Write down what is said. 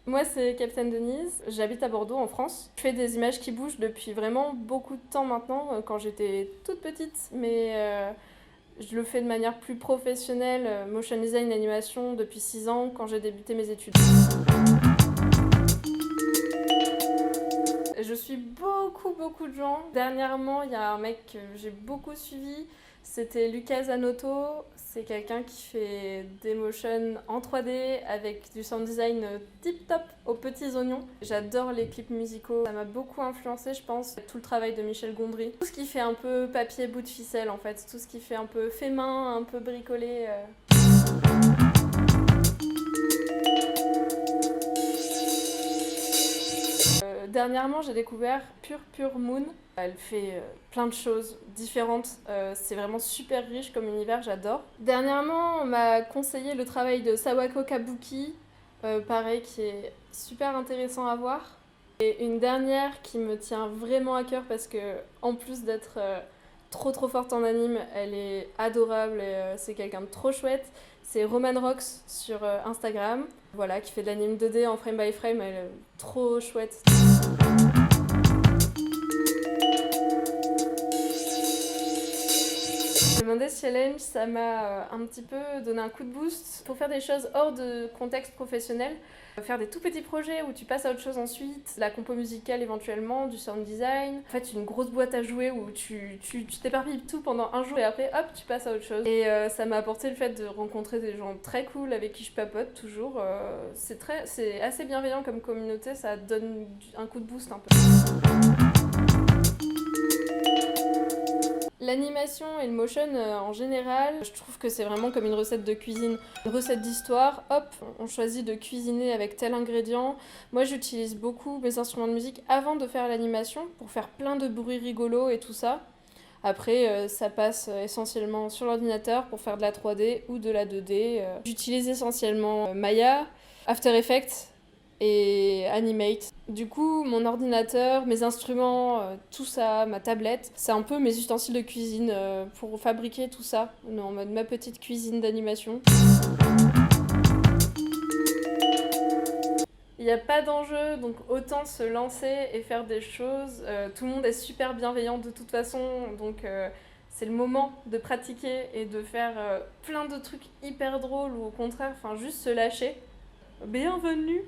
Moi, c'est Captain Denise, j'habite à Bordeaux en France. Je fais des images qui bougent depuis vraiment beaucoup de temps maintenant, quand j'étais toute petite, mais je le fais de manière plus professionnelle, motion design, animation, depuis 6 ans quand j'ai débuté mes études. Je suis beaucoup de gens. Dernièrement, il y a un mec que j'ai beaucoup suivi, c'était Lucas Zanotto. C'est quelqu'un qui fait des motions en 3D avec du sound design tip top aux petits oignons. J'adore les clips musicaux, ça m'a beaucoup influencé, je pense. Tout le travail de Michel Gondry. Tout ce qui fait un peu papier bout de ficelle en fait, tout ce qui fait un peu fait main, un peu bricolé. Dernièrement, j'ai découvert Pure Moon. Elle fait plein de choses différentes. C'est vraiment super riche comme univers, j'adore. Dernièrement, on m'a conseillé le travail de Sawako Kabuki, pareil, qui est super intéressant à voir. Et une dernière qui me tient vraiment à cœur parce que, en plus d'être trop forte en anime, elle est adorable et c'est quelqu'un de trop chouette. C'est Roman Rocks sur Instagram, voilà, qui fait de l'anime 2D en frame by frame, elle est trop chouette. Le Mondays Challenge, ça m'a un petit peu donné un coup de boost pour faire des choses hors de contexte professionnel. Faire des tout petits projets où tu passes à autre chose ensuite, la compo musicale éventuellement, du sound design. En fait, une grosse boîte à jouer où tu t'éparpilles tout pendant un jour et après, hop, tu passes à autre chose. Et ça m'a apporté le fait de rencontrer des gens très cool avec qui je papote toujours. C'est assez bienveillant comme communauté, ça donne un coup de boost un peu. L'animation et le motion en général, je trouve que c'est vraiment comme une recette de cuisine, une recette d'histoire. Hop, on choisit de cuisiner avec tel ingrédient. Moi, j'utilise beaucoup mes instruments de musique avant de faire l'animation pour faire plein de bruits rigolos et tout ça. Après, ça passe essentiellement sur l'ordinateur pour faire de la 3D ou de la 2D. J'utilise essentiellement Maya, After Effects et Animate. Du coup, mon ordinateur, mes instruments, tout ça, ma tablette, c'est un peu mes ustensiles de cuisine pour fabriquer tout ça, en mode ma petite cuisine d'animation. Il n'y a pas d'enjeu, donc autant se lancer et faire des choses. Tout le monde est super bienveillant de toute façon, donc c'est le moment de pratiquer et de faire plein de trucs hyper drôles ou au contraire, enfin juste se lâcher. Bienvenue!